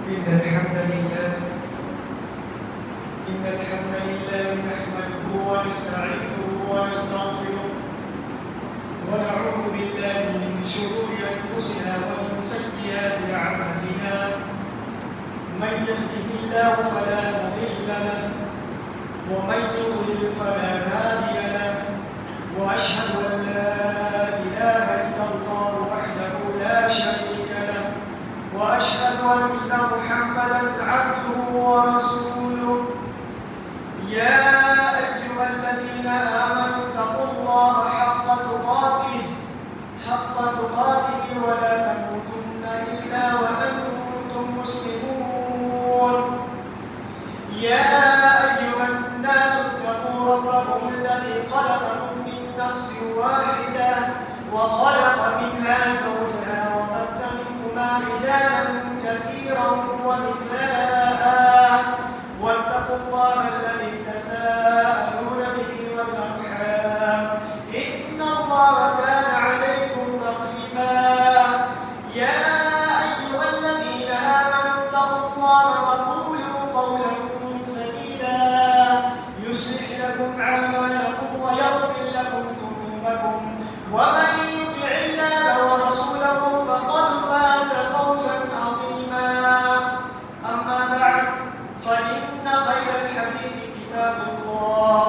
إن الحمد لله نحمده ونستعينه ونستغفره ونعوذ بالله من شرور أنفسنا ومن سيئات أعمالنا من يهده الله فلا مضل له ومن يضلل فلا هادي له وأشهد أن لا إله إلا الله وحده لا شريك له وأشهد أن محمدا عبده ورسوله يا أيها الذين آمنوا اتقوا الله حق تقاته ولا تموتن إلا وأنتم مسلمون يا أيها الناس اتقوا ربكم الذي خلقكم من نفس واحدة وخلق منها زوجها وبث منهما رجالا كثيرا ونساء واتقوا الله الذي تساءلون به والأرحام إن الله كان عليكم رقيبا يا أيها الذين آمنوا اتقوا الله وقولوا قولا سديدا يصلح لكم أعمالكم ويغفر لكم ذنوبكم ومن يطع الله ورسوله فقد فاز فوزا عظيما أما بعد فإن خير الحديث كتاب الله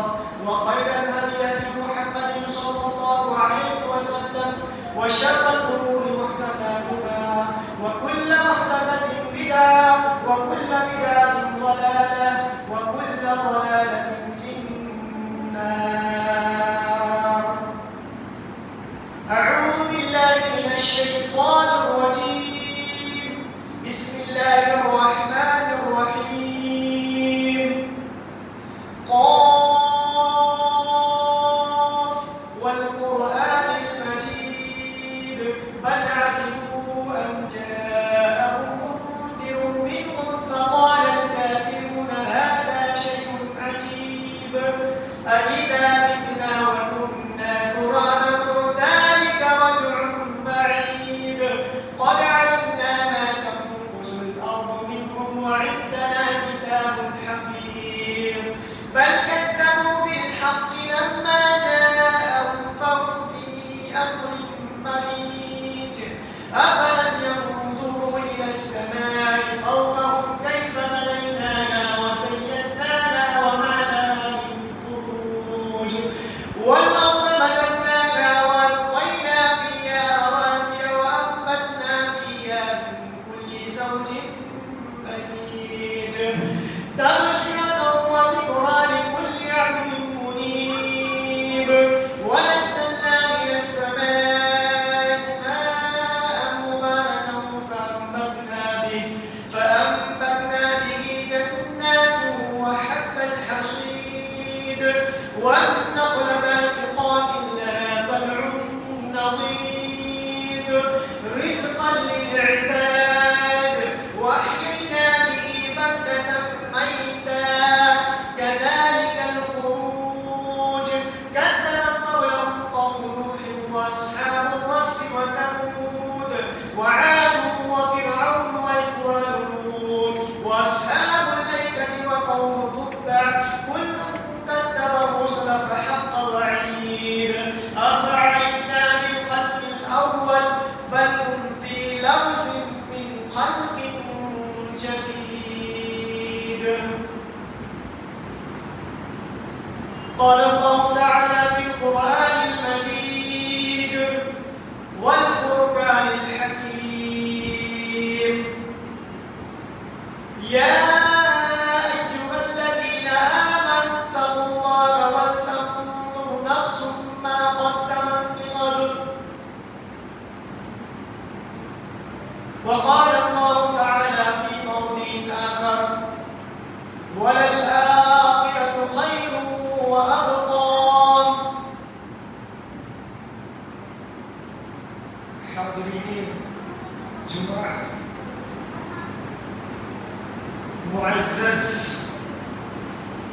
وخير الهدي هدي محمد صلى الله عليه وسلم وشر الأمور محدثاتها وكل محدثة بدعة وكل بدعة ضلالة وكل ضلالة في النار. أعوذ بالله من الشيطان الرجيم. بسم الله الرحمن الرحيم. قاف والقرآن المجيد بل عجبوا أن جاءهم منذر منهم فقال الكافرون هذا شيء عجيب أإذا متنا وكنا ترابا ذلك رجع بعيد قد علمنا ما تنقص الأرض منهم وعندنا كتاب حفيظ بل كذبوا بالحق لما جاءهم فهم في أمر مريج أفلم ينظروا إلى السماء فوقهم كيف بنيناها وزيناها وما لها من فروج والأرض مددناها وألقينا فيها رواسي وأنبتنا فيها من كل زوج بهيج تبصرة وذكرى لكل عبد منيب ونزلنا من السماء ماء مباركا فأنبتنا به جنات وحب الحصيد والنخل باسقات لها طلع نضيد رزقا للعباد وأحيينا به بلدة ميتا كذلك الخروج كذبت قبلهم قوم نوح وأصحاب الرس وثمود وعاد وفرعون وإخوان لوط وأصحاب الأيكة وقوم تبع كل كذب الرسل فحق وعيد أفرأينا بالخلق الأول بل هم في لبس من خلق جديد. قال الله تعالى في القرآن المجيد والفرقان الحكيم يا أيها الذين آمنوا اتقوا الله ولتنظر نفس ما قدمت لغد وقال الله تعالى في موضع آخر وللآخرة خير وأبقى. حاضرين جمعة معزز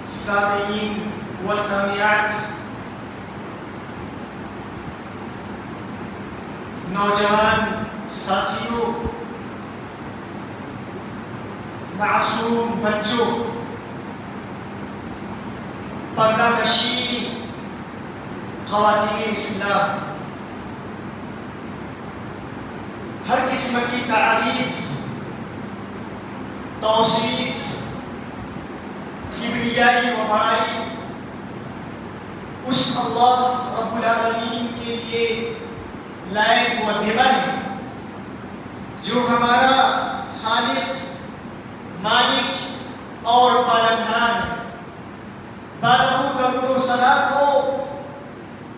سامعين وسامعات نوجوان ساتھیوں معصوم بچوں، پردہ نشین خواتین اسلام، ہر قسم کی تعریف، توصیف، کبریائی و بڑائی اس اللہ رب العالمین کے لیے لائق و دیبا ہے جو ہمارا خالق، مالک اور پالنہار ہے۔ بارہو درود و سلام ہو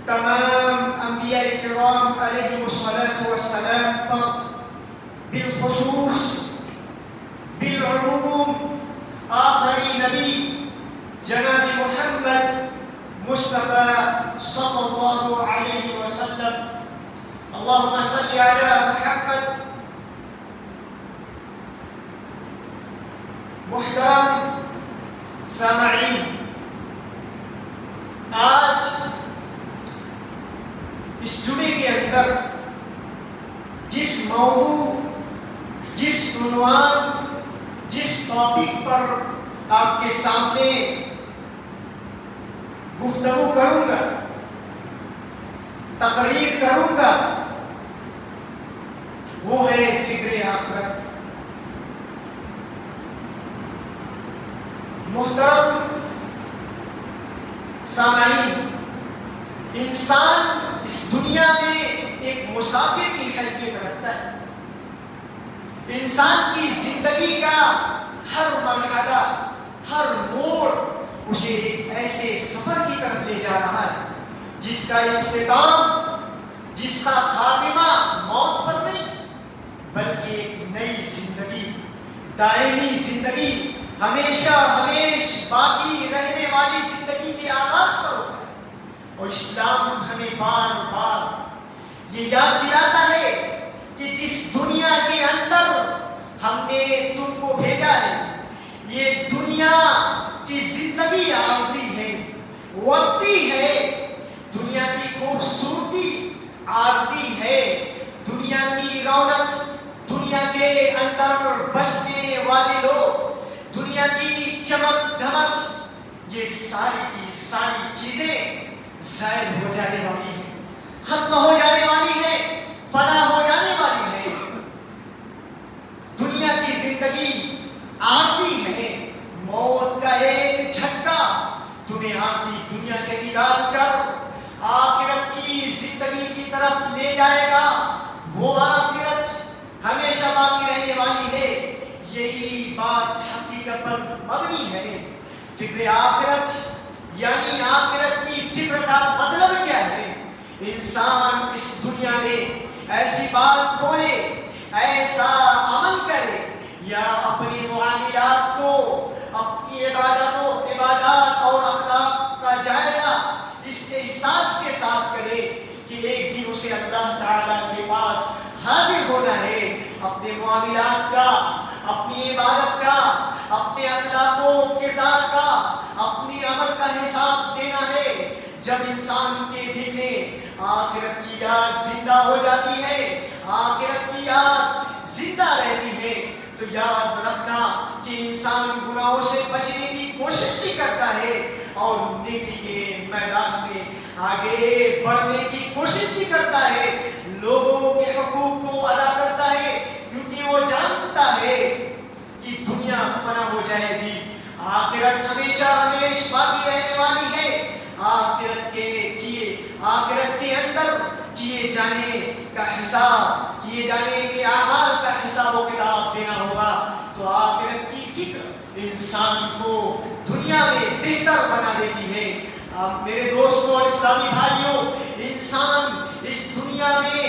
تمام انبیاء کرام علیہم الصلاۃ والسلام پر، بالخصوص بالعموم آخری نبی جناب محمد مصطفیٰ صلی اللہ علیہ وسلم۔ اللہم صلی علی محمد۔ محترم سامعین، آج اس جمعے کے اندر جس موضوع، جس عنوان، جس ٹاپک پر آپ کے سامنے گفتگو کروں گا، تقریر کروں گا، وہ ہے فکر آخرت۔ محترم سامعین، انسان اس دنیا میں ایک مسافر کی حیثیت رکھتا ہے۔ انسان کی زندگی کا ہر مرحلہ، ہر موڑ اسے ایک ایسے سفر کی طرف لے جا رہا ہے جس کا اختتام، جس کا خاتمہ موت پر نہیں بلکہ ایک نئی زندگی، دائمی زندگی، ہمیشہ ہمیشہ باقی رہنے والی زندگی کے آغاز پر ہوتا ہے۔ اور اسلام ہمیں بار بار یہ یاد دلاتا ہے کہ جس دنیا کے اندر ہم نے تم کو بھیجا ہے، یہ دنیا کی زندگی عارضی ہے، وقتی ہے۔ دنیا کی خوبصورتی عارضی ہے، دنیا کی رونق، دنیا کے اندر بسنے والے لوگ، دنیا کی چمک دھمک، یہ ساری کی ساری چیزیں زائل ہو جانے والی ہے، ختم ہو جانے والی ہے، فنا ہو جانے والی ہے۔ دنیا کی زندگی عارضی ہے، موت کا ایک جھٹکا تمہیں عارضی دنیا سے نکال کر آخرت کی زندگی کی طرف لے جائے گا۔ وہ آخرت ہمیشہ باقی رہنے والی ہے، یہی بات حقیقت پر مبنی ہے۔ فکر آخرت یعنی آخرت کی فکر کا مطلب کیا ہے؟ انسان اس دنیا میں ایسی بات بولے، ایسا عمل کرے یا اپنی معاملات کو، اپنی عبادات اور اخلاق کا جائزہ اس احساس کے ساتھ کرے کہ ایک دن اسے اللہ تعالیٰ کے پاس حاضر ہونا ہے، اپنے معاملات کا، اپنی عبادت کا، اپنے اخلاق و کردار کا، اپنی عمل کا حساب دینا ہے۔ جب انسان کے دل میں آخرت کی یاد زندہ ہو جاتی ہے، آخرت کی یاد زندہ رہتی ہے، تو یاد رکھنا کہ انسان گناہوں سے بچنے کی کوشش بھی کرتا ہے اور نیکی کے میدان میں آگے بڑھنے کی کوشش بھی کرتا ہے، لوگوں کے حقوق کو ادا کرتا ہے، کیونکہ وہ جانتا ہے کہ دنیا فنا ہو جائے گی، آخرت ہمیشہ ہمیشہ باقی رہنے والی ہے۔ آخرت کے اندر کیے جانے کا حساب، کیے جانے کے اعمال کا حساب و کتاب دینا ہوگا۔ تو آخرت کی فکر انسان کو دنیا میں بہتر بنا دیتی ہے۔ میرے دوستوں اور اسلامی بھائیوں، انسان اس دنیا میں،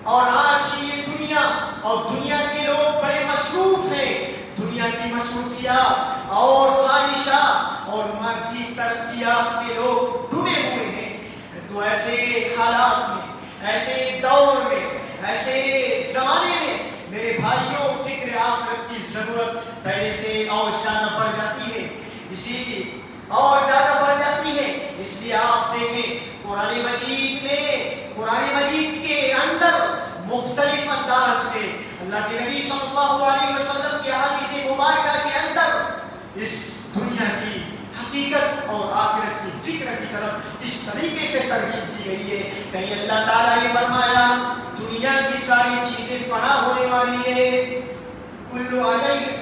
اور آج کی یہ دنیا اور دنیا کے لوگ بڑے مصروف ہیں، دنیا کی مصروفیات اور خواہشات اور مادی ترقیات میں لوگ ڈوبے ہوئے ہیں۔ تو ایسے حالات میں، ایسے دور میں، ایسے زمانے میں میرے بھائیوں، فکر آخرت کی ضرورت پہلے سے اور زیادہ بڑھ جاتی ہے، اس لیے آپ دیکھیں قرآن مجید کے اندر مختلف انداز میں اللہ کے نبی صلی اللہ علیہ وسلم کے حدیث مبارکہ طریقے سے ترغیب دی گئی ہے. کہیں اللہ تعالیٰ نے فرمایا دنیا کی ساری چیزیں فنا ہونے والی ہے. کلو علیہ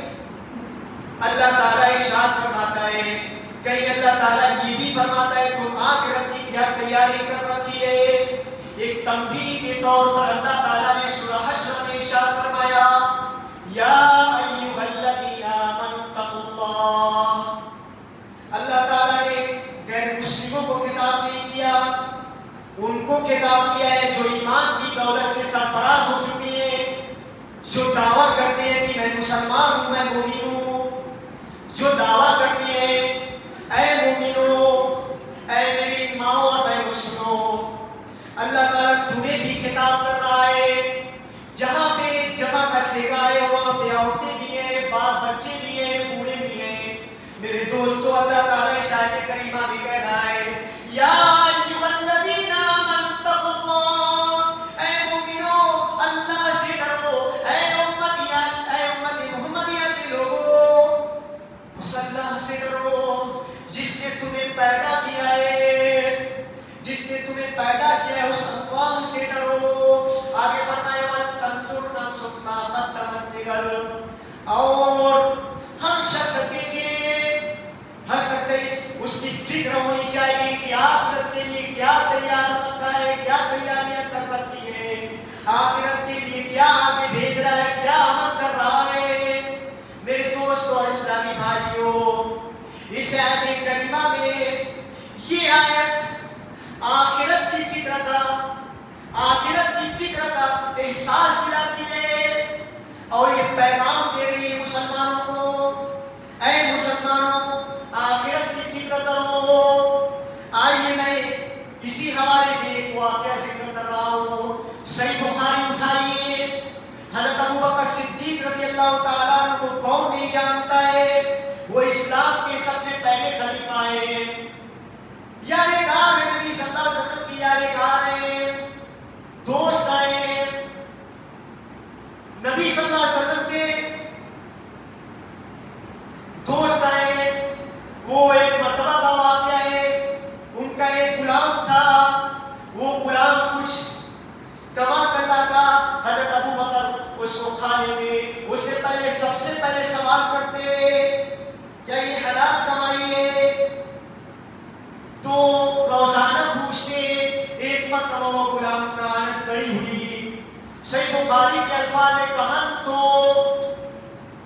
اللہ تعالیٰ ارشاد فرماتا ہے. کہیں اللہ تعالیٰ یہ بھی فرماتا ہے تم آخرت کی کیا تیاری کر رکھی ہے. ایک تنبیہ کے طور پر اللہ تعالیٰ نے سورہ حشر میں ارشاد فرمایا یا ایھا الذین آمنوا اتقوا اللہ. اللہ تعالیٰ نے غیر مسلموں کو خطاب نہیں کیا, ان کو خطاب کیا ہے جو ایمان کی دولت سے سرفراز ہو چکے ہیں, جو دعویٰ کرتے ہیں کہ میں مسلمان ہوں, میں مومن ہوں, جو دعویٰ کرتے ہیں اے مومنو اے میری ماؤں اور بہنوں سنو. اللہ تعالیٰ تمہیں بھی خطاب کر رہا ہے. جہاں پہ جمع کا صیغہ ہے وہاں پہ عورتیں بھی ہیں, بعض بچے بھی ہیں, بوڑھے بھی ہیں. میرے دوستو اللہ تعالیٰ اس آیت کریمہ بھی کہہ رہا ہے یا ایھا الذین آمنوا اتقوا اللہ. اے مومنو اللہ سے ڈرو, اے امت محمدیہ کے لوگوں اس اللہ سے ڈرو جس نے تمہیں پیدا کیا ہے, جس نے تمہیں پیدا کیا ہے اس اللہ سے ڈرو. آگے فرمایا وَلْتَنْظُرْ نَفْسٌ مَا قَدَّمَتْ لِغَدٍ, اور ہر شخص دیکھے, ہر شخص اس کی فکر ہونی چاہیے کہ آخرت کے لیے کیا تیار رکھا ہے, کیا تیاریاں کر رکھی ہے, آخرت کے لیے کیا آگے بھیج رہا ہے, کیا عمل کر رہا ہے. میرے دوستوں اور اسلامی بھائیوں, اس آیت کریمہ میں یہ آیت آخرت کی فکر کا, آخرت کی فکر کا احساس دلاتی ہے اور یہ پیغام دے رہی ہے مسلمانوں کو, اے مسلمانوں آخرت کی فکر کرو. آئیے میں اسی حوالے سے ایک واقعہ ذکر کر رہا ہوں. صحیح بخاری اٹھائیے. حضرت ابوبکر صدیق رضی اللہ تعالیٰ عنہ کو کون نہیں جانتا ہے, وہ اسلام کے سب سے پہلے خلیفہ ہیں, یادگار ہے, نبی صلی اللہ علیہ وسلم کی یادگار ہے, دوست آئے نبی صلی اللہ علیہ وسلم کے دوست آئے. وہ ایک مرتبہ کا واقعہ ہے, ان کا ایک غلام تھا, وہ غلام کچھ کما کرتا تھا. حضرت ابوبکر اس کو کھانے میں اس سے پہلے سب سے پہلے سوال کرتے کیا یہ حلال کمائی ہے, تو روزانہ پوچھتے. ایک مرتبہ وہ غلام کا آنت گڑی ہوئی. صحیح بخاری کے الفاظ کہن تو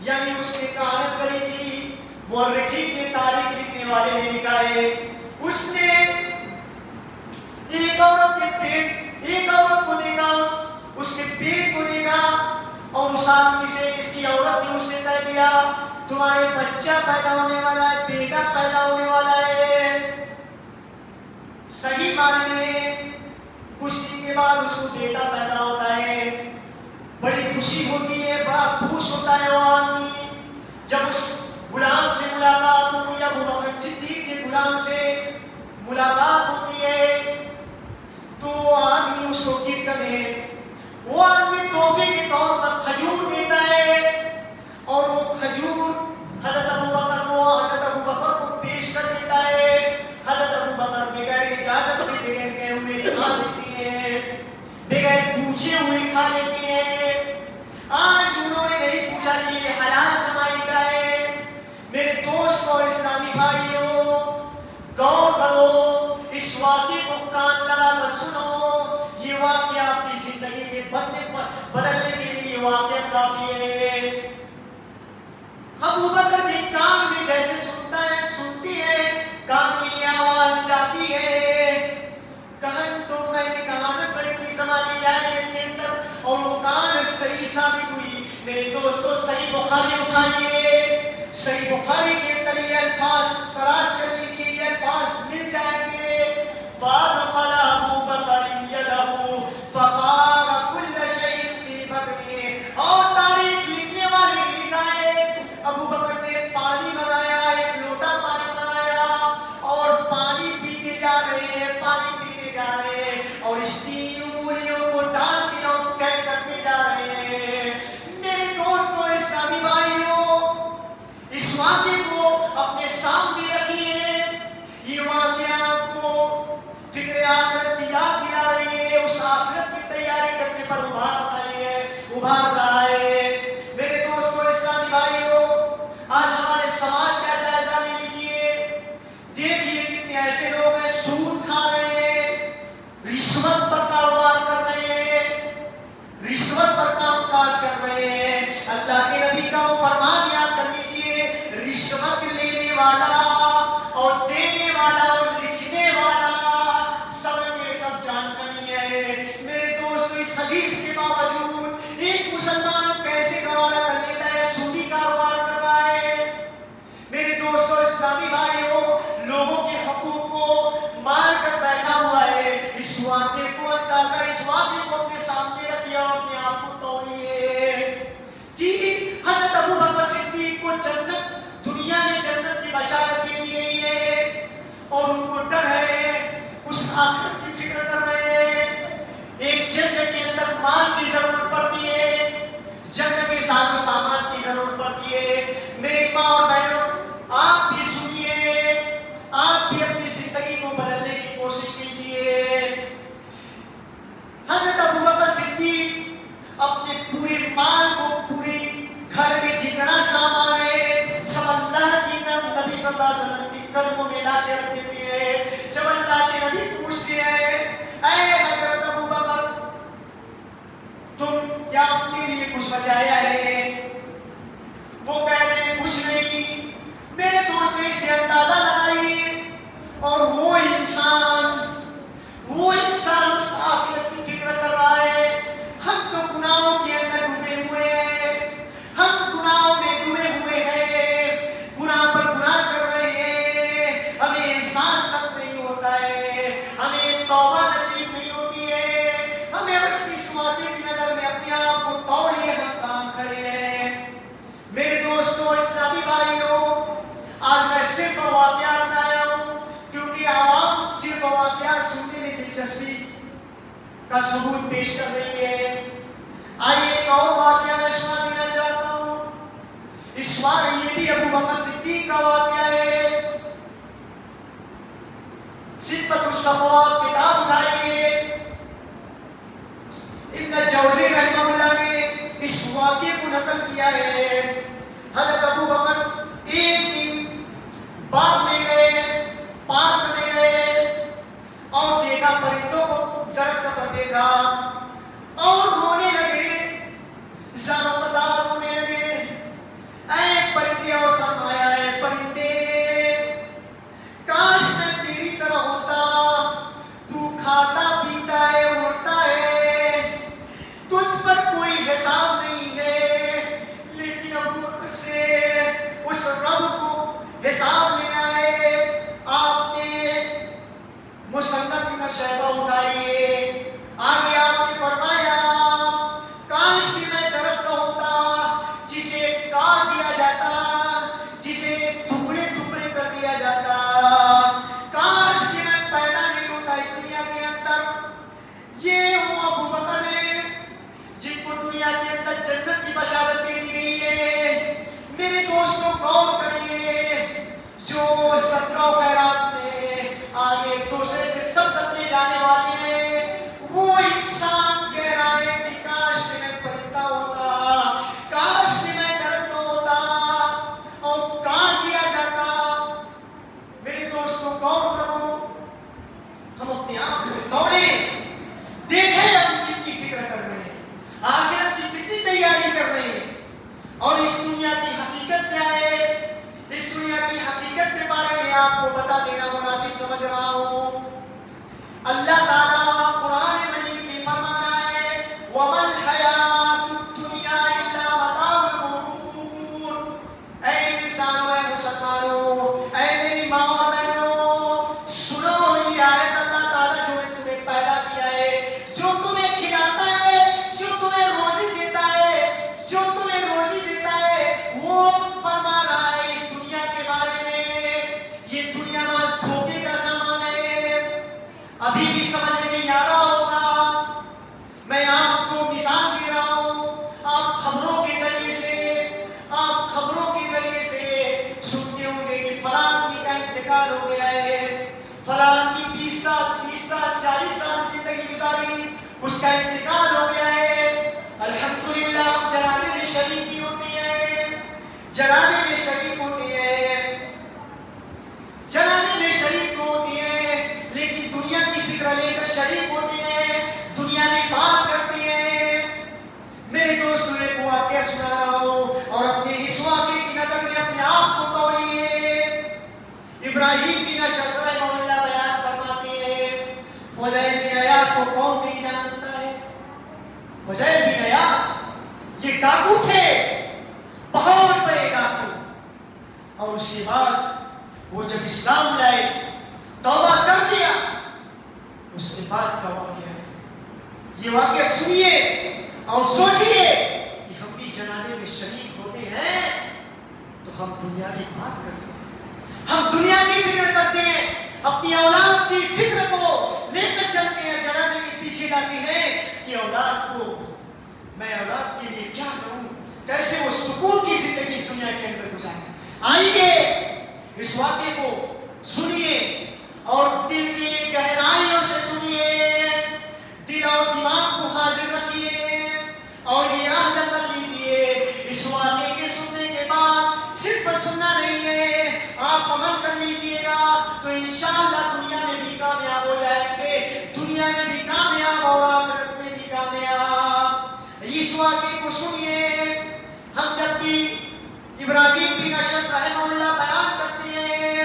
یعنی اس نے کہانت گڑی تھی. مورخین نے تاریخ لکھنے والے نے لکھا ہے اس نے ایک عورت کے پیٹ, ایک عورت کو دیکھا, اس کے پیٹ کو دیکھا اور اس آدمی سے جس کی عورت تھی اس سے کہہ دیا تمہارے بچہ پیدا ہونے والا ہے, بیٹا پیدا ہونے والا ہے. صحیح معنی میں کچھ دن کے بعد اس کو بیٹا پیدا ہوتا ہے, بڑی خوشی ہوتی ہے, بڑا خوش ہوتا ہے وہ آدمی. جب اس غلام سے ملاقات ہوتی ہے, ابوبکر صدیق کے غلام سے ملاقات ہوتی ہے, تو آدمی اس کو گفٹ میں, وہ آدمی تحفے کے طور پر کھجور دیتا ہے اور وہ کھجور حضرت ابوبکر کو پیش کر دیتا ہے. حضرت ابوبکر بغیر اجازت کے, بغیر کہے ہوئے کھا لیتے ہیں, بغیر پوچھے ہوئے کھا لیتے ہیں. آج انہوں نے نہیں پوچھا کہ یہ حلال کمائی کا ہے. میرے دوست اور اسلامی بھائیوں غور کرو, اس واقعے کو کان لگا کر سنو. یہ واقعہ آپ کی زندگی کے بدلنے کے لیے یہ واقعہ کافی ہے. ابوبکر کے کان میں جیسے سنتی ہے, کان میں یہ آواز جاتی ہے, کہن تو میں نے کہانت بڑی تھی زمانے جاہلیت کے اندر اور وہ کہانت صحیح ثابت ہوئی. میرے دوستو صحیح بخاری اٹھائیے, صحیح بخاری کے اندر یہ الفاظ تلاش کر لیجیے, یہ الفاظ مل جائیں گے. فَأَدْخَلَ أَبُوبَكْرٌ يَدَهُ فَقَالَ كُلَّ شَيْءٍ فِي بَطْنِهِ. اور تاریخ لکھنے والے نے لکھا ہے ابوبکر نے پانی بنایا, ایک لوٹا پانی بنایا اور پانی پیتے جا رہے ہیں, پانی پیتے جا رہے ہیں اور اس 3 انگلیوں کو ڈال کے اور کہہ کرتے جا رہے ہیں. میرے دوستوں اسلامی بھائیوں, اس واقعے کو والا اور دینے والا اور لکھنے والا سب کے سب جانتا نہیں ہے۔ میرے دوست اس حدیث کے باوجود ایک مسلمان کیسے گوارا کر لیتا ہے سودی کاروبار کر رہا ہے؟ میرے دوستوں اسلامی بھائیوں، لوگوں کے حقوق کو مار کر بیٹھا ہوا ہے۔ اس واقعے کو اندازہ، اس واقعے کو اپنے سامنے رکھیے اور اپنے آپ کو توڑیے کہ حضرت ابو بکر صدیق کو جنت، دنیا میں جنت کی بشارت دے دی گئی ہے اور ان کو ڈر ہے، اس آخرت کی فکر کر رہے ہیں۔ ایک جنگ کے اندر مال کی ضرورت پڑتی ہے، جنگ کے ساز و سامان کی ضرورت پڑتی ہے۔ میری ماں اور بہنوں، آپ بھی سنیے، آپ بھی اپنی زندگی کو بدلنے کی کوشش کیجیے۔ حضرت ابو بکر صدیق اپنے پورے مال کو، پوری گھر میں جتنا سامان ہے، سب اللہ کی نبی صلی اللہ علیہ وسلم کے قدموں میں لا کے رکھ دیتے ہیں۔ جب اللہ کے نبی پوچھتے ہیں، اے حضرت ابو بکر، تم کیا اپنے لیے کچھ بچایا ہے؟ وہ کہہ رہے ہیں کچھ نہیں۔ میرے دوست نے اسے اندازہ لگائی اور وہ انسان اس آخرت کی فکر کر رہا ہے۔ ہم تو گناہوں کے اندر ڈوبے ہوئے ہیں، ہم گناہوں میں ڈوبے ہوئے ہیں، گناہ پر گناہ کر رہے ہیں، ہمیں احساس تک نہیں ہوتا ہے، ہمیں توبہ نصیب نہیں ہوتی ہے، ہمیں اس واقعے کی نظر میں اپنے آپ کو توڑیے، ہم کہاں کھڑے ہیں؟ میرے دوستوں اسلامی بھائیوں، آج میں صرف واقعات لایا ہوں کیونکہ عوام صرف واقعات سننے میں دلچسپی کا ثبوت پیش کر رہی ہے۔ آئیے ایک اور واقعہ میں سنا دینا چاہتا ہوں۔ اس بار یہ بھی ابو بکر صدیق کا واقعہ ہے۔ صفت الصفوات کتاب اٹھائیے، ابن جوزی رحمہ اللہ نے اس واقعے کو نقل کیا ہے۔ حضرت ابو بکر ایک دن باغ میں گئے، پارک میں گئے اور دیکھا پرندوں کو درخت پر دیکھا اور رونے لگے، زارقدار رونے لگے، اے پرندے، اور فرمایا اے پرندے، کاش میں تیری طرح ہوتا، تو کھاتا پیتا ہے، اڑتا ہے، تجھ پر کوئی حساب نہیں ہے، لیکن ابو بکر سے اس رب کو حساب لینا ہے۔ آپ نے مصنف ابن شیبہ اٹھائیے، آگے آپ نے فرمایا کاش کہ میں درخت ہوتا جسے کاٹ دیا جاتا، جسے ٹکڑے ٹکڑے کر دیا جاتا، کاش کہ میں پیدا نہیں ہوتا اس دنیا کے اندر۔ یہ وہ ابو بکر ہے جن کو دنیا کے اندر جنت کی بشارت دے دی گئی ہے۔ میرے دوستوں غور کریے، جو 17 خیرات میں آگے دوسرے سے سب بدلے جانے والے ہیں، وہ انسان کہہ رہا ہے کہ کاش کہ میں پرندہ ہوتا، کاش کہ میں درخت ہوتا اور کاٹ دیا جاتا۔ میرے دوستوں غور کرو، ہم اپنے آپ کو توڑیں، دیکھیں ہم کتنی فکر کر رہے ہیں، آخرت کی کتنی تیاری کر رہے ہیں، اور اس دنیا کی حقیقت کیا ہے؟ اس دنیا کی حقیقت کے بارے میں آپ کو بتا دینا مناسب سمجھ رہا ہوں۔ اللہ تعالیٰ قرآن مجید میں فرما رہا ہے وَمَا الْحَيَاةُ الدُّنْيَا إِلَّا مَتَاعُ الْغُرُورِ۔ اے انسانوں، اے مسلمانوں، اے میری ماں اور بہنوں، سنو یہ آیت اللہ تعالیٰ جو نے تمہیں پیدا کیا ہے، جو تمہیں کھلاتا ہے، جو تمہیں روزی دیتا ہے، جو تمہیں روزی دیتا ہے، وہ فرما رہا ہے اس دنیا کے بارے میں، یہ دنیا بس دھوکے کا سامان ہے۔ ابھی بھی سمجھ میں نہیں آ رہا ہوگا، میں آپ کو مثال دے رہا ہوں، آپ خبروں کے ذریعے سے سنتے ہوں گے کہ فلاں آدمی کا انتقال ہو گیا ہے، فلاں آدمی 20 سال 30 سال 40 سال زندگی گزاری، اس کا انتقال ہو گیا ہے۔ الحمدللہ ہم جنازے میں شریک بھی ہوتے ہیں، جنازے میں شریک ہوتے ہیں، جنازے میں شریک ہوتے ہیں، لیکن دنیا کی فکر لے کر شریک ہوتے ہیں، دنیا میں بات کرتے ہیں۔ میرے دوستوں نے ایک واقعہ سنا رہا ہوں اور اپنے اس واقعے کی نظر میں اپنے آپ کو توڑیے۔ فضیل بن عیاض یہ ڈاکو تھے، بہت بڑے ڈاکو، اور اس کے بعد وہ جب اسلام لائے، توبہ کر دیا، اس کے بعد کا واقعہ ہے۔ یہ واقعہ سنیے اور سوچیے کہ ہم بھی جنازے میں شریک ہوتے ہیں تو ہم دنیا کی بات کرتے ہیں، ہم دنیا کی فکر کرتے ہیں، اپنی اولاد کی فکر کو لے کر چلتے ہیں، جنازے کے پیچھے جاتے ہیں کہ اولاد کو میں اولاد کے لیے کیا کروں، کیسے وہ سکون کی زندگی دنیا کے اندر گزارے۔ آئیے اس واقعے کو سنیے اور دل کی گہرائیوں سے سنیے، دل اور دماغ کو حاضر رکھیے اور یہ عہد کر لیجیے اس واقعے کے سننے کے بعد صرف سننا نہیں ہے، آپ عمل کر لیجیے گا تو انشاءاللہ دنیا میں بھی کامیاب ہو جائیں گے، دنیا میں بھی کامیاب اور آخرت میں بھی کامیاب۔ اس واقعے کو سنیے۔ ہم جب بھی ابراہیم بن اشرف رحمہ اللہ بیان کرتے ہیں،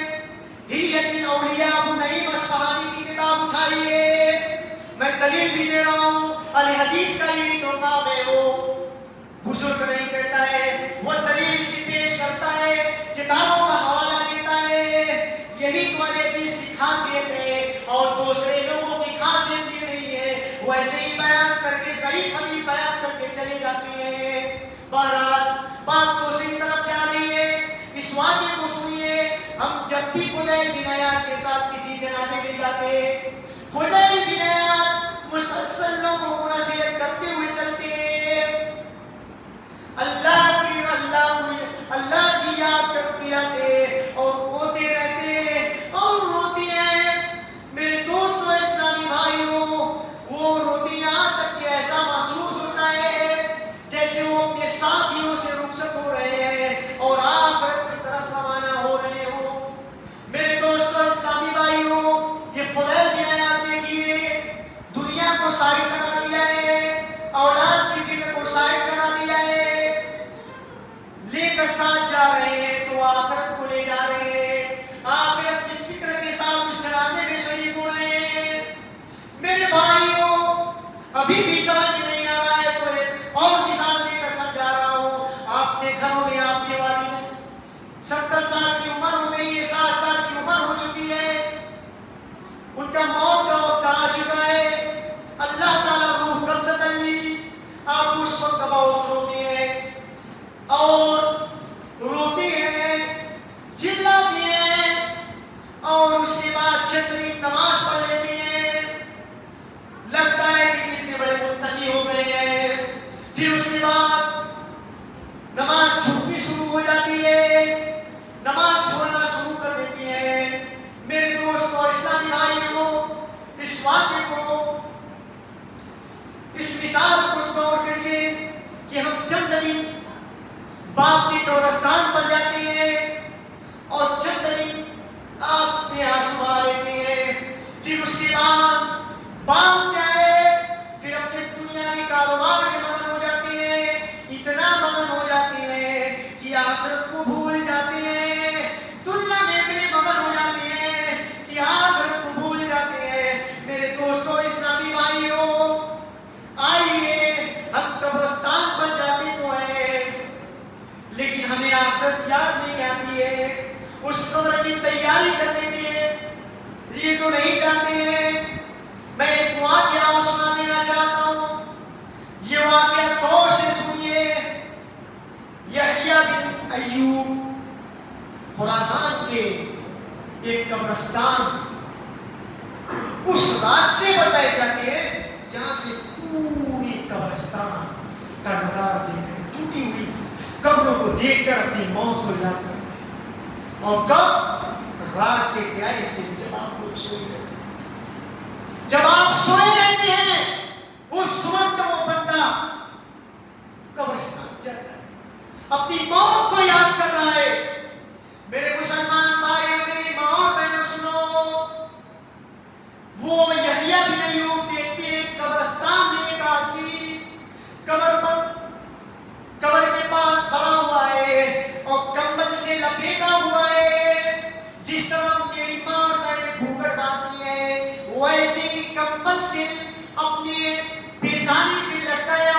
ہلیۃ الاولیاء ابو نعیم اصفہانی کی کتاب اٹھائیے، میں دلیل بھی دے رہا ہوں، الحدیث کا یہ کتاب ہے، وہ بزرگ نہیں کہتا ہے، وہ دلیل سے پیش کرتا ہے، کتابوں کا حوالہ دیتا ہے، یہی تو الحدیث کی خاصیت ہے، اور دوسرے لوگوں کی خاصیت یہ نہیں ہے، وہ ایسے ہی بیان کر کے صحیح حدیث بیان کر کے چلے جاتے ہیں۔ بہرحال بات تو اسی طرف جا رہی ہے، اس واقعے کو سنیے۔ ہم جب بھی فضیل بن عیاض کے ساتھ کسی جنازے میں جاتے، فضیل بن عیاض مسلسل لوگوں کو نصیحت کرتے ہوئے چلتے ہیں، اللہ کی یاد کرتے رہتے اور روتے رہتے اور روتے ہیں۔ میرے دوستوں اسلامی بھائیوں، وہ روتے یہاں تک کہ ایسا محسوس ہوتا ہے جیسے وہ اپنے ساتھیوں سے رخصت ہو رہے ہیں اور آخرت کی طرف روانہ ہو رہے ہوں۔ میرے دوستوں اسلامی بھائیوں، یہ فضیل بن عیاض دیکھیے، دنیا کو سائڈ کرا دیا ہے، اولاد کی فکر کو سائڈ کرا دیا ہے، لے کر ساتھ جا رہے ہیں تو آخرت کو لے جا رہے ہیں، آخرت کی فکر کے ساتھ اس جنازے میں شریک ہو رہے ہیں۔ میرے بھائیوں، ابھی بھی سمجھ نہیں آ رہا ہے تو ایک اور مثال دے کر سمجھا رہا ہوں۔ آپ کے گھروں میں آپ کے والد 70 سال کی عمر ہو گئی ہے، 60 سال کی عمر ہو چکی ہے، ان کا موت کا وقت آ چکا ہے، اللہ تعالیٰ روح قبضہ کر لی، آپ اس وقت بہت روتے ہیں اور روتے ہیں، چلاتے ہیں، اور اس کے بعد چندری نماز پڑھ لیتے ہیں، لگتا ہے کہ کتنے بڑے متقی ہو گئے ہیں، پھر اس کے بعد نماز چھوٹنی شروع ہو جاتی ہے، نماز چھوڑنا شروع کر دیتی ہے۔ میرے دوست اور اسلامی بھائیوں، اس واقعے کو، اس مثال کو غور کریے کہ ہم چند دن باپ کے قبرستان پر جاتے ہیں اور چند دن آپ سے آنسو آ لیتے ہیں، پھر اس کے بعد باپ کیا ہے، پھر اپنے دنیاوی کاروبار میں مگن ہو جاتے ہیں، اتنا مگن ہو جاتے ہیں کہ آخرت کو بھول جاتے ہیں، دنیا میں اتنے مگن ہو جاتے ہیں کہ آخرت کو بھول جاتے ہیں۔ میرے دوستوں اسلامی بھائیوں، آئیے ہم قبرستان پر جاتے تو ہیں لیکن ہمیں آخرت یاد نہیں آتی ہے، اس قبر کی تیاری کرنے کے لیے تو نہیں جاتے ہیں۔ میں ایک واقعہ سنا دینا چاہتا ہوں، یہ واقعہ غور سے سنیے۔ یحییٰ بن ایوب خراسان کے ایک قبرستان، اس راستے پر بیٹھ جاتے ہیں جہاں سے پوری قبرستان کا نظارہ دیکھ رہے ہیں، ٹوٹی ہوئی قبروں کو دیکھ کر اپنی موت کو یاد کرتے ہیں، اور کب رات کے تیاری سے جب آپ لوگ سوئے رہتے ہیں، جب آپ سوئے رہتے ہیں، اس وقت وہ بندہ قبرستان جا رہا ہے، اپنی موت کو یاد کر رہا ہے۔ میرے مسلمان بھائیوں، میری ماں اور بہنوں سنو، وہ یحییٰ بن ایوب دیکھتے ہیں قبرستان میں ایک آدمی قبر کے پاس کھڑا ہوا ہے اور کمبل سے لپیٹا ہوا ہے، جس طرح میری ماں اور بہنیں گھونگھٹ باندھتی ہیں، ویسے ہی کمبل سے اپنے پیشانی سے لٹکایا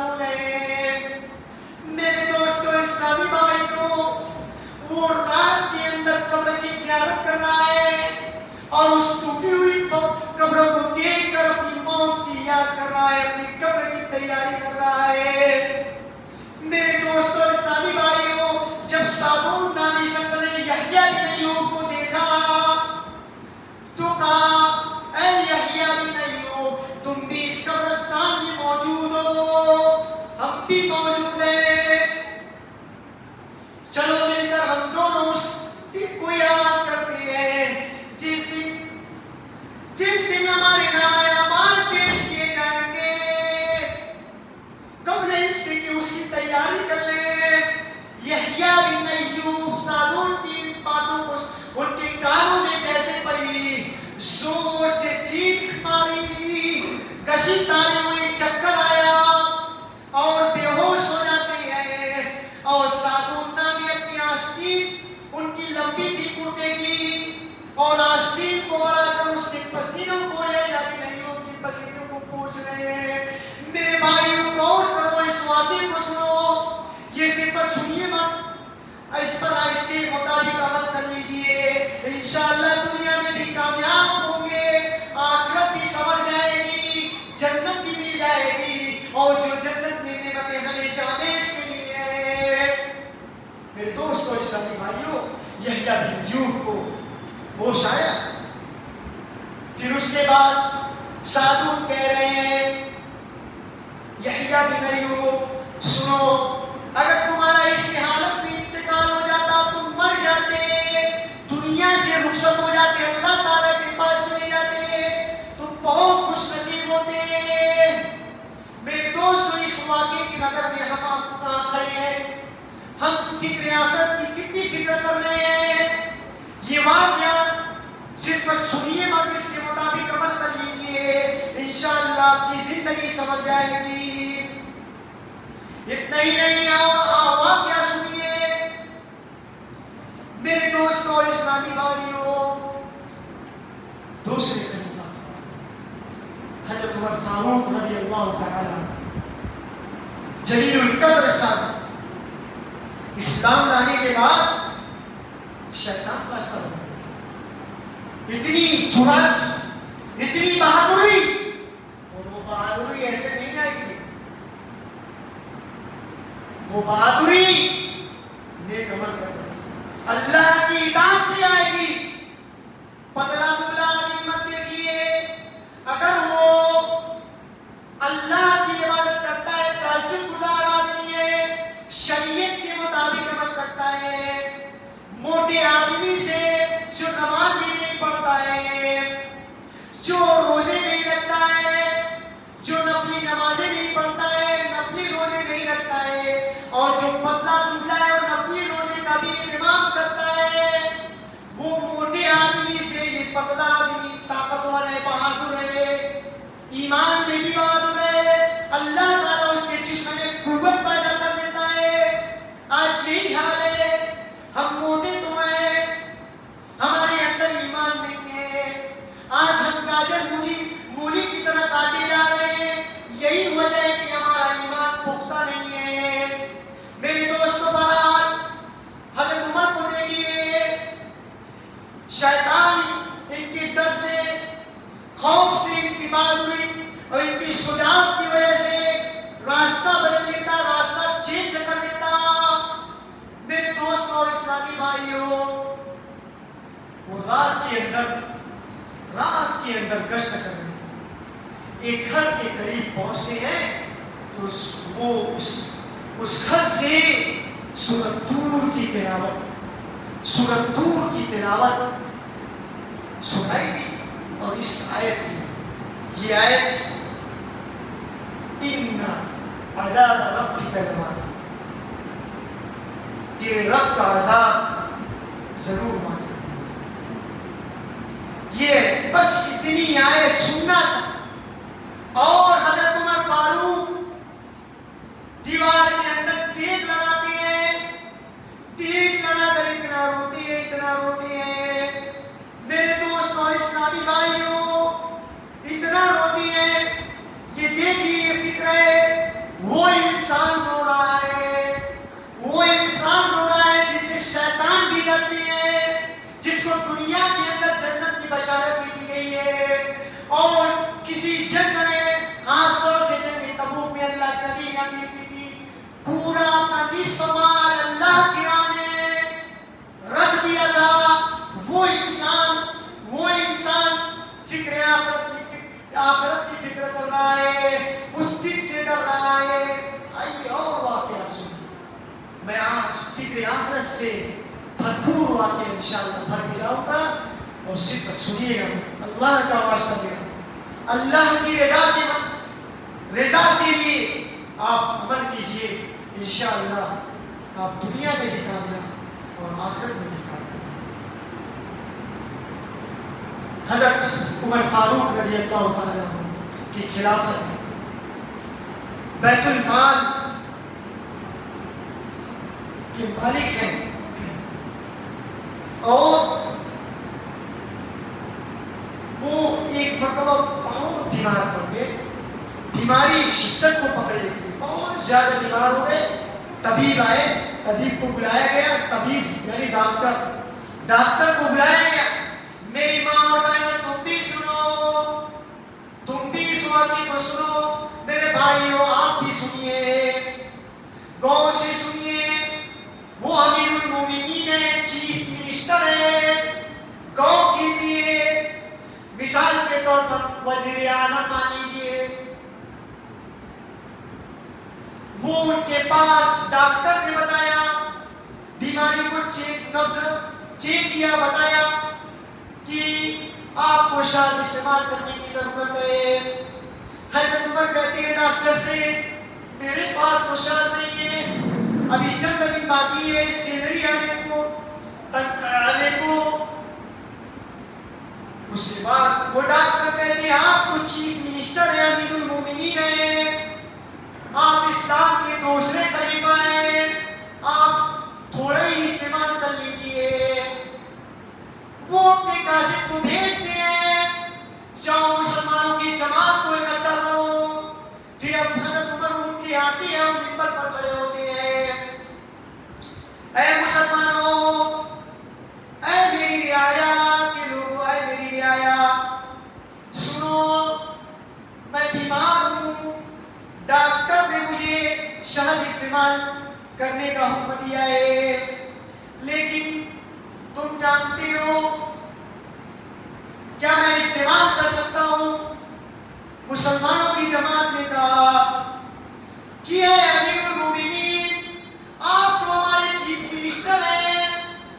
معذور ہیں۔ میرے دوستو اسلامی بھائیوں، وہ رات کے اندر قبر کی زیارت کر رہا ہے اور اس ٹوٹی ہوئی قبروں کو دیکھ کر اپنی موت کی یاد کر رہا ہے، اپنی قبر کی تیاری کر رہا ہے۔ میرے دوستو اسلامی بھائیوں، جب سادون نامی شخص نے یحییٰ بن ایوب کو دیکھا تو کہا اے یحییٰ بن ایوب، تم بھی اس قبرستان میں موجود ہو، ہم بھی موجود ہیں، چلو مل کر ہم دونوں اس دن کو یاد کرتے ہیں جس دن ہمارے نامہ اعمال پیش کیے جائیں گے۔ قبل اس سے کہ اس کی تیاری کر لیں، یحییٰ بن ایوب سادون کی اس باتوں کو ان کے کانوں میں جیسے پڑی، زور سے چیخ ماری، کشیداری ہوئی، چکر آیا اور بے ہوش ہو جاتے ہیں۔ اور سادون نامی اپنی آستین، ان کی لمبی تھی کرتے کی، اور آستین کو بڑھا کر اس کے پسینوں کو یحییٰ بن ایوب کی پسینوں کو پوچھ رہے ہیں۔ میرے بھائیوں غور کرو، اس واقعے کو سنو، یہ صرف سنیے مت، اس پر اس کے مطابق عمل کر لیجئے، انشاءاللہ دنیا میں بھی کامیاب ہوں گے، آخرت بھی سمجھ جائے گی، جنت بھی مل جائے گی، اور جو جنت میں نعمتیں ہمیشہ ہمیشہ کے لیے ہیں۔ میرے دوستو اسلامی بھائیوں، یحییٰ بن ایوب کو ہوش آیا۔ پھر اس کے بعد سادون کہہ رہے ہیں یحییٰ بن ایوب سنو، اگر تمہارا اس حالت میں انتقال ہو جاتا، تم مر جاتے، دنیا سے رخصت ہو جاتے، اللہ تعالیٰ کے پاس چلے جاتے، تم بہت خوش نصیب ہوتے۔ میرے دوستو اس واقعے کی نظر میں ہم آپ کہاں کھڑے ہیں؟ ہم فکر آخرت کی کتنی فکر کر رہے ہیں؟ یہ واقعہ صرف سنیے مت، اس کے مطابق عمل کر لیجئے، انشاءاللہ آپ کی زندگی سمجھ جائے گی۔ اتنا ہی نہیں، اور واقعہ سنیے میرے دوستو اسلامی بھائیوں، دوسرے خلیفہ حضرت عمر فاروق رضی اللہ تعالی جلیل القدر صاحب، اسلام لانے کے بعد شیطان کا سر، اتنی جرأت، اتنی بہادری، اور وہ بہادری ایسے نہیں آئی تھی، وہ بہادری نیک عمل کر اللہ کی اطاعت سے آئے گی۔ پتلا دبلا آدمی مت دیکھیے، اگر وہ اللہ کی عبادت کرتا ہے، تہجد گزار آدمی ہے، شریعت کے مطابق عمل کرتا ہے، موٹے آدمی سے جو نمازی نہیں پڑھتا ہے، جو روزے نہیں رکھتا ہے، جو نفلی نمازیں نہیں پڑھتا ہے، نفلی روزے نہیں رکھتا ہے، اور جو پتلا دبلا ہے اور نفلی روزے کا بھی اہتمام کرتا ہے، وہ موٹے آدمی سے یہ پتلا آدمی طاقتور ہے، بہادر ہے، ایمان میں بھی بہادر ہے، اللہ تعالیٰ اس کے جسم میں قوت پیدا کر دیتا ہے۔ آج یہی حال ہے، ہم موٹے تو ہیں، ہمارے اندر ایمان نہیں ہے، آج ہم گاجر مولی کی طرح کاٹے جا رہے ہیں، یہی وجہ ہے کہ ہمارا ایمان پختہ نہیں ہے۔ میرے دوستو بہرحال حضرت عمر کو دیکھیے، شیطان ان کے ڈر سے، خوف سے، ان کی بہادری اور ان کی شجاعت کی وجہ سے راستہ بدل دیتا، راستہ چینج کر دیتا۔ میرے دوستوں اور اسلامی بھائیوں، وہ رات کے اندر گشت کر رہے ہیں، ایک گھر کے قریب پہنچے ہیں تو وہ اس گھر سے سورۃ طور کی تلاوت سنائی دی، اور اس آیت کی یہ آیت ان عذاب ربک لواقع، تیرے رب کا عذاب ضرور واقع۔ یہ بس اتنی آیت سننا تھا، اور حضرت عمر فاروق دیوار کے اندر تیغ لگاتے ہیں، تیغ لگا کر اتنا روتے ہیں میرے دوستوں اور اسلامی بھائیوں، اتنا روتی ہیں، یہ دیکھیے یہ فکر ہے، وہ انسان رو رہا ہے، وہ انسان رو رہا ہے جس سے شیطان بھی ڈرتے ہیں، جس کو دنیا کے اندر جنت کی بشارت بھی دی گئی ہے، اور کسی جنگ میں خاص طور سے جنگ تبوک میں اللہ کے نبی نے اپیل کی تھی، پورا اپنا نصف مال اللہ کی راہ میں رکھ دیا تھا۔ وہ انسان فکر آخرت کی فکر کر رہا ہے، اس دن سے ڈر رہا ہے۔ آئیے اور واقعہ سنیں، میں آج فکر آخرت سے بھرپور واقعہ انشاءاللہ بھر کے جاؤں گا، اور صرف سنیے گا، اللہ کا واسطہ دے گا، اللہ کی رضا کے لیے آپ عمل کیجئے، انشاءاللہ آپ دنیا میں بھی کامیاب اور آخرت میں بھی کامیاب۔ حضرت عمر فاروق رضی اللہ تعالیٰ کی خلافت ہے، بیت المال کے مالک ہیں، اور وہ ایک مرتبہ بہت بیمار پڑ گئے، بیماری شدت کو پکڑ لیتی، بہت زیادہ بیمار ہو گئے۔ طبیب آئے، طبیب کو بلایا گیا، طبیب یعنی ڈاکٹر کو بلایا گیا، میری ماں اور بہنوں تم بھی سنو، تم بھی اس واقعے کو سنو، میرے بھائیو آپ بھی سنیے، غور سے سنیے، وہ امیر المومنین ہے، چیف منسٹر ہے، غور کیجئے، مثال کے طور پر وزیر اعظم مان لیجئے، وہ ان کے پاس ڈاکٹر نے بتایا، بیماری کو چیک کیا، بتایا کہ آپ کو شاد استعمال کرنے کی ضرورت ہے۔ حضرت عمر کہتے ہیں ڈاکٹر سے، میرے پاس تو شاد نہیں ہے، ابھی چند دن باقی ہے سیلری آنے کو، تنخواہ آنے کو۔ اس کے بعد وہ ڈاکٹر کہتے ہیں آپ تو چیف منسٹر ہیں، امیر المومنین ہیں، آپ اسلام کے دوسرے خلیفہ ہیں، آپ تھوڑا ہی استعمال کر لیجئے۔ وہ اپنے قاصد کو بھیجتے ہیں، جاؤ مسلمانوں کی جماعت کو اکٹھا کرو۔ پھر اب حضرت عمر اٹھ کے آتے ہیں اور منبر پر کھڑے ہوتے ہیں، اے مسلمانوں، اے میری رعایا کے لوگوں، اے میری رعایا سنو، میں بیمار ہوں، ڈاکٹر نے مجھے شہد استعمال کرنے کا حکم دیا ہے، لیکن تم جانتے ہو کیا میں استعمال کر سکتا ہوں؟ مسلمانوں کی جماعت نے کہا کہ اے امیر المومنین، آپ تو ہمارے چیف منسٹر ہیں،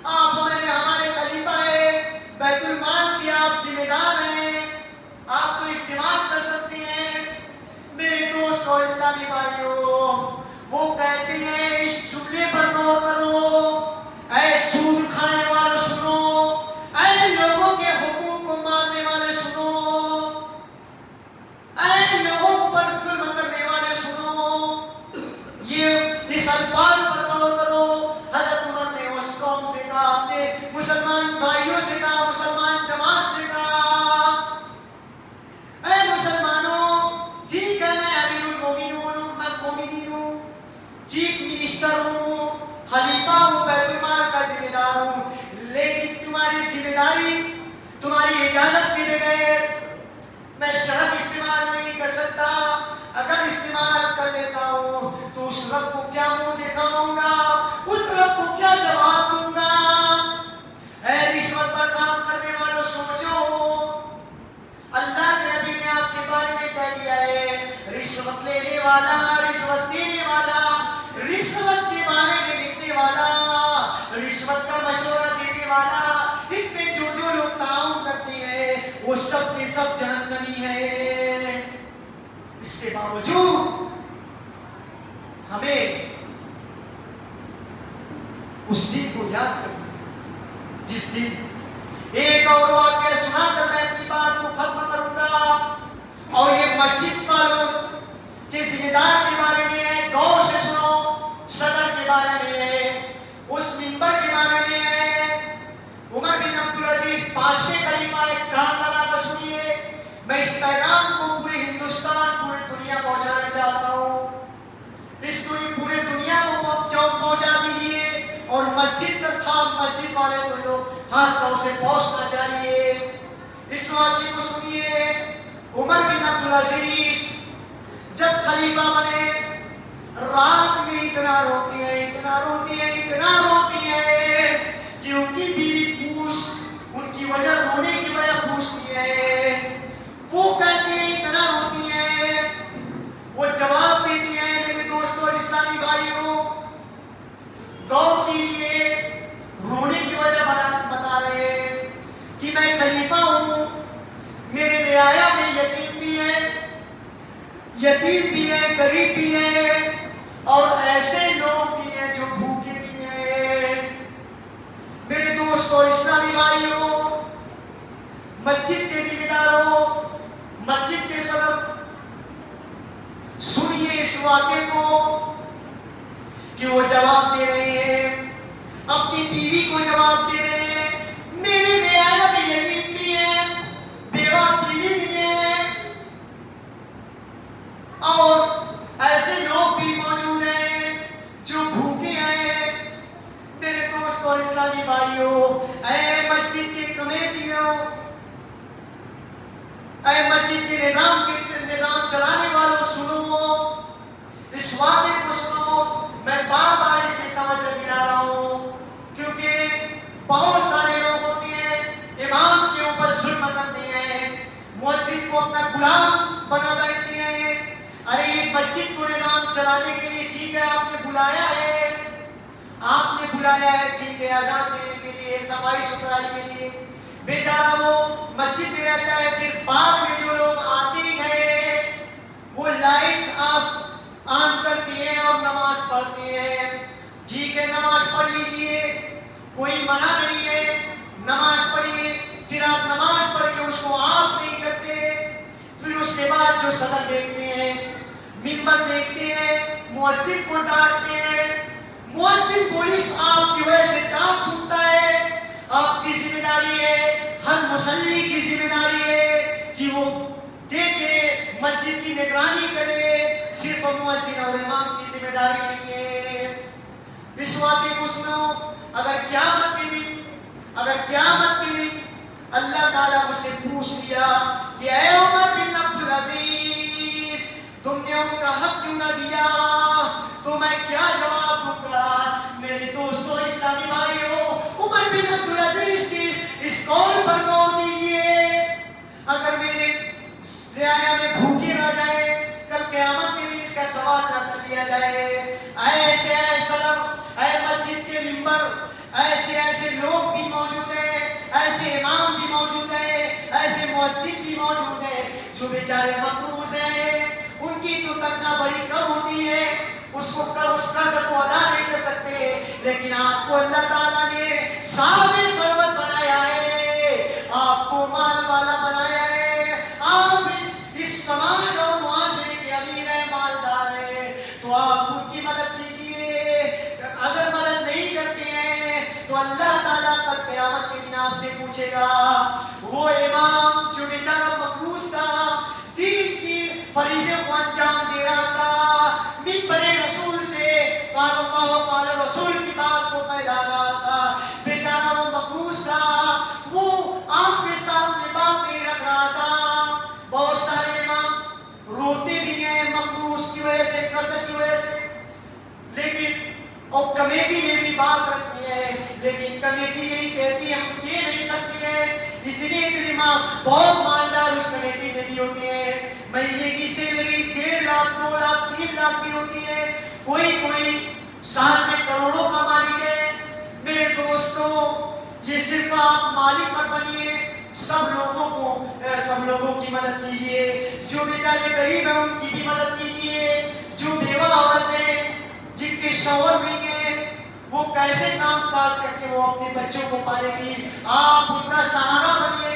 آپ ہمارے خلیفہ ہیں، بیت المال کے آپ ذمہ دار ہیں، آپ تو استعمال کر سکتے ہیں۔ میرے دوست اور اسلامی بھائیوں، وہ کہتے ہیں اس جملے پر غور کرو، اے سود کھانے والے سنو، اے لوگوں کے حقوق کو مارنے والے سنو، اے لوگوں پر ظلم کرنے والے سنو، یہ اس الفاظ پر غور کرو۔ حضرت عمر نے اس قوم سے کہا، اپنے مسلمان بھائیوں سے کہا، مسلمان جماعت سے کہا، اے مسلمانوں، ٹھیک ہے میں امیر المومنین ہوں، چیف منسٹر ہوں، خلیفہ ہوں، بیت المال کا ذمہ دار ہوں، لیکن تمہاری ذمہ داری، تمہاری اجازت کے بغیر میں شہد استعمال نہیں کر سکتا۔ اگر استعمال کر لیتا ہوں تو اس رب کو کیا منہ دکھاؤں گا، اس رب کو کیا جواب دوں گا؟ اے رشوت پر کام کرنے والوں سوچو، اللہ کے نبی نے آپ کے بارے میں کہہ دیا ہے، رشوت لینے والا، رشوت دینے والا، رشوت کے بارے میں لکھنے والا، رشوت کا مشورہ دینے والا، اس میں جو لوگ تعاون کرتے ہیں وہ سب کے سب جہنمی ہیں۔ اس کے باوجود ہمیں اس دن کو یاد کریں جس دن ایک اور واقعہ سنا کر میں اپنی بات کو ختم کروں گا، اور یہ مسجد والوں کے ذمہ دار کے بارے میں ہے، غور سے سنو، صدر کے بارے میں ہے، اس منبر کے بارے میں ہے، عمر بن عبدالعزیز پانچویں خلیفہ ایک کام لگا کر سنیے، میں اس پیغام کو پورے ہندوستان، پوری دنیا پہنچانا چاہتا ہوں۔ اس مسجد تک تھا، مسجد والے کو لوگ خاص طور سے پہنچنا چاہیے۔ اس واقعے کو سنیے، عمر بن عبدالعزیز جب خلیفہ بنے، رات میں اتنا روتی ہے، اتنا روتی ہے، اتنا روتی ہے کہ ان کی بیوی ان کی وجہ رونے کی وجہ پوچھتی ہے، وہ کہتے ہیں اتنا روتی ہے، وہ جواب دیتی ہے۔ میرے دوستوں اور اسلامی بھائیوں، غور کیجئے، رونے کی وجہ بتا رہے ہیں کہ میں خلیفہ ہوں، میرے رعایا میں یتیم بھی ہے، غریب بھی ہے، اور ایسے لوگ بھی ہیں جو بھوکے بھی ہیں۔ میرے دوستوں اور اسلامی بھائیوں، مسجد کے ذمہ داروں، مسجد کے صدر، سنیے اس واقعے کو کہ وہ جواب دے رہے ہیں، اپنی بیوی کو جواب دے رہے ہیں، میرے رعایا میں یتیم بھی ہے، بیوہ بیوی بھی ہے، اور ایسے لوگ بھی موجود ہیں جو بھوکے ہیں۔ میرے دوستوں اور اسلامی بھائیوں، اے مسجد کے کمیٹیوں، اے مسجد کے نظام چلانے والوں، سنو، اس واقعے کو سنو۔ میں بار بار اس میں توجہ دلا رہا ہوں کیونکہ بہت سارے لوگ ہوتے ہیں امام کے اوپر ظلم کرتے ہیں، مسجد کو اپنا غلام بنا بیٹھتے ہیں۔ ارے یہ مسجد کو نظام چلانے کے لیے ٹھیک ہے، آپ نے بلایا ہے، ٹھیک ہے، اذان دینے کے لیے، صفائی ستھرائی کے لیے، بیچارہ وہ مسجد میں رہتا ہے، پھر بعد میں جو لوگ آتے گئے وہ لائٹ آن کرتے ہیں اور نماز پڑھتے ہیں۔ ٹھیک ہے، نماز پڑھ لیجئے، کوئی منع نہیں ہے، نماز پڑھیے، پھر آپ نماز پڑھ کے اس کو آف نہیں کرتے۔ پھر اس کے بعد جو صدر دیکھتے ہیں، منبر دیکھتے ہیں، مؤذن کو ڈانٹتے ہیں، مؤذن پولیس آپ کی وجہ سے کام چھوٹتا ہے۔ آپ کی ذمہ داری ہے، ہر مصلی کی ذمہ داری ہے کہ وہ دیکھے، مسجد کی نگرانی کرے، صرف مؤذن اور امام کی ذمہ داری نہیں ہے۔ اس واقعے کو سنو، اگر قیامت کے دن اللہ تعالیٰ مجھ سے پوچھ لیا کہ اے عمر بن عبدالعزیز، تم نے ان کا حق کیوں نہ دیا، تو میں کیا جواب دوں گا؟ میرے دوستوں اسلامی بھائیوں، عمر بن عبدالعزیز کی اس قول پر غور کیجئے، اگر میرے رعایا میں بھوکے رہ جائے، کل قیامت کے لیے اس کا سوال نہ کر لیا جائے۔ ایسے صدر، اے مسجد کے ممبر، ایسے لوگ بھی موجود ہیں، ایسے امام بھی موجود ہیں، ایسے مؤذن بھی موجود ہیں جو بیچارے مقروض ہیں، ان کی تو تنخواہ بڑی کم ہوتی ہے، اس قرض کو ادا نہیں کر سکتے، لیکن آپ کو اللہ تعالیٰ نے صاحب ثروت بنایا ہے، آپ کو مال والا بنایا ہے، آپ اس سماج اور معاشرے کے امیر ہیں، مالدار ہیں، تو آپ ان کی مدد کیجئے۔ اگر مدد نہیں کرتے ہیں تو اللہ تعالیٰ کل قیامت کے دن آپ سے پوچھے گا، وہ امام جو بیچارہ مقروض تھا، دین کی فریضے کو انجام دے رہا تھا، منبر رسول سے قال اللہ قال رسول کی بات کو پھیلا رہا تھا، بیچارہ وہ مقروض تھا، وہ آپ کے سامنے بات نہیں رکھ رہا تھا۔ بہت سارے امام روتے بھی ہیں مقروض کی وجہ سے، قرض کی وجہ سے، لیکن اور کمیٹی میں بھی بات رکھتی ہے، لیکن کمیٹی یہی کہتی ہے ہم دے نہیں سکتے ہیں، اتنے بہت مالدار اس کمیٹی میں بھی ہوتے ہیں، مہینے کی سیلری 1.5 لاکھ 2 لاکھ 3 لاکھ بھی ہوتی ہے، کوئی سال میں کروڑوں کا مالک ہے۔ میرے دوستوں، یہ صرف آپ مالک مت بنیے، سب لوگوں کی مدد کیجئے، جو بیچارے غریب ہیں ان کی بھی مدد کیجئے، جو بیوہ عورت ہیں جن کے شوہر نہیں ہیں، وہ کیسے کام کاج کر کے وہ اپنے بچوں کو پالے گی، آپ ان کا سہارا بنیے،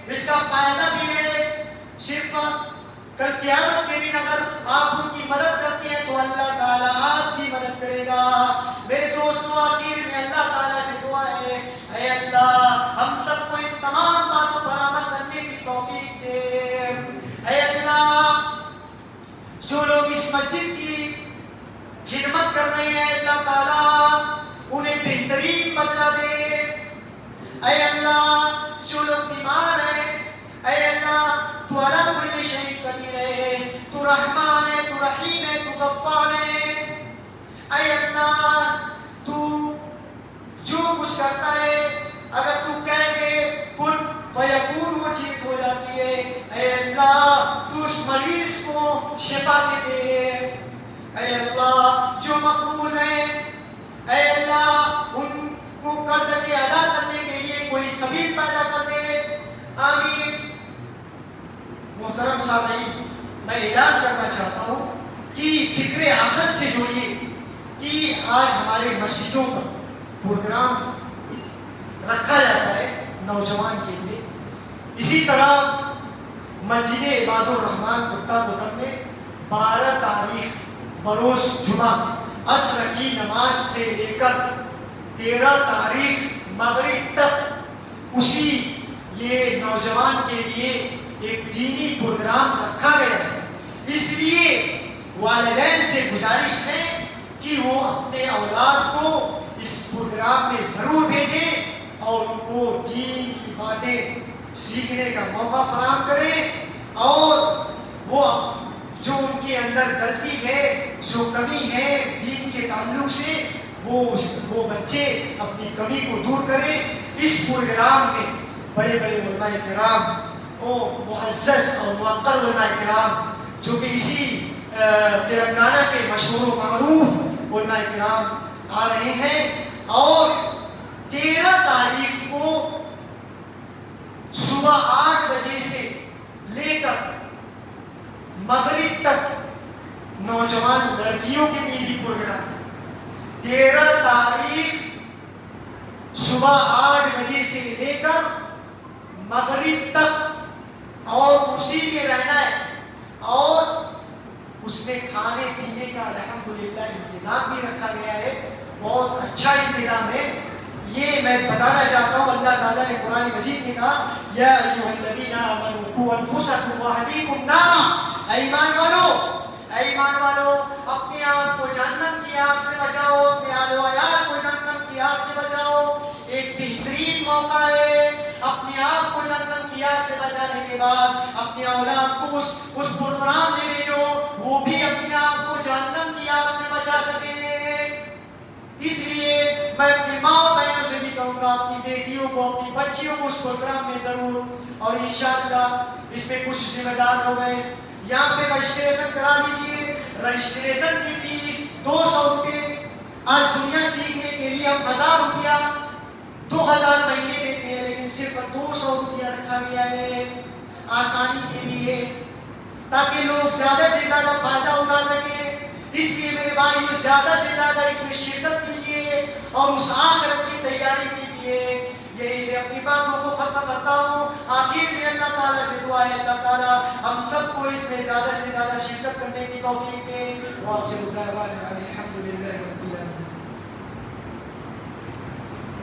اس کا فائدہ بھی ہے۔ صرف کل قیامت کے دن اگر آپ ان کی مدد کرتے ہیں تو اللہ تعالیٰ آپ کی مدد کرے گا۔ میرے دوستوں، آخر میں اللہ تعالیٰ سے دعا ہے، اے اللہ ہم سب کو ان تمام باتوں پر عمل کرنے کی توفیق دے۔ اے اللہ، جو لوگ اس مسجد کی خدمت کر رہے ہیں، اللہ تعالیٰ انہیں بہترین رحمان ہے، تو رحیم ہے، تو غفار ہے۔ اے اللہ تو جو کچھ کرتا ہے اگر تو کہہ دے کن فیکون وہ چیز ہو جاتی ہے۔ اے اللہ تو اس مریض کو شفا دے۔ اے اللہ جو مقروض ہیں اے اللہ ان کو قرض کے ادا کرنے کے لیے کوئی سبیل پیدا کر دے۔ آمین۔ محترم سامعین، میں اعلان کرنا چاہتا ہوں کہ فکر آخرت سے جوڑیے کہ آج ہمارے مسجدوں پر پروگرام رکھا جاتا ہے نوجوان کے لیے۔ اسی طرح مسجد عباد الرحمان کتا گودم میں 12 تاریخ بروز جمعہ عصر کی نماز سے لے کر 13 تاریخ مغرب تک اسی یہ نوجوان کے لیے ایک دینی پروگرام رکھا گیا ہے۔ اس لیے والدین سے گزارش ہے کہ وہ اپنے اولاد کو اس پروگرام میں ضرور بھیجیں اور ان کو دین کی باتیں سیکھنے کا موقع فراہم کریں، اور وہ جو ان کے اندر غلطی ہے، جو کمی ہے دین کے تعلق سے، وہ بچے اپنی کمی کو دور کریں۔ اس پروگرام میں بڑے بڑے علماء کرام اور معزز اور موقر علماء کرام جو کہ اسی تلنگانہ کے مشہور و معروف علماء کرام آ رہے ہیں، اور 13 تاریخ کو صبح 8 بجے سے لے کر مغرب تک نوجوان لڑکیوں کے لیے بھی پروگرام ہے۔ 13 تاریخ صبح 8 بجے سے لے کر مغرب تک، اور اسی میں رہنا ہے، اور اس میں کھانے پینے کا الحمدللہ انتظام بھی رکھا گیا ہے، بہت اچھا انتظام ہے۔ یہ میں بتانا چاہتا ہوں، اللہ تعالیٰ نے قرآن مجید میں کہا یا ایھا الذین آمنوا قوا انفسکم واہلیکم نارا، اے ایمان والو اپنے آپ کو جہنم کی آگ سے بچاؤ، اپنے آل و عیال کو جہنم کی آگ سے بچاؤ۔ ایک بہترین موقع ہے اپنے آپ کو جہنم کی آگ سے بچانے کے بعد اپنے اولاد کو اس پروگرام میں بھیجو، وہ بھی اپنے آپ کو جہنم کی آگ سے بچا سکے۔ اس لیے میں اپنی ماں اور بہنوں سے بھی کہوں گا اپنی بیٹیوں کو، اپنی بچیوں کو اس پروگرام میں ضرور، اور انشاءاللہ اس میں کچھ ذمہ دار ہو گئے یہاں پہ رجسٹریشن کرا لیجیے۔ رجسٹریشن کی فیس 200 روپے۔ آج دنیا سیکھنے کے لیے ہم 1000 روپیہ 2000 مہینے دیتے ہیں، لیکن صرف 200 روپیہ رکھا گیا ہے آسانی کے لیے، تاکہ لوگ زیادہ سے زیادہ فائدہ اٹھا سکیں۔ اس لیے میرے بھائیو زیادہ سے زیادہ اس میں شرکت کیجیے اور اس آخرت کی تیاری کیجیے۔ یہی سے اپنی باتوں کو ختم کرتا ہوں۔ آخر میں اللہ تعالیٰ سے دعا ہے اللہ تعالیٰ ہم سب کو اس میں زیادہ سے زیادہ شرکت کرنے کی توفیق دے۔ وآخر دعوانا الحمدللہ۔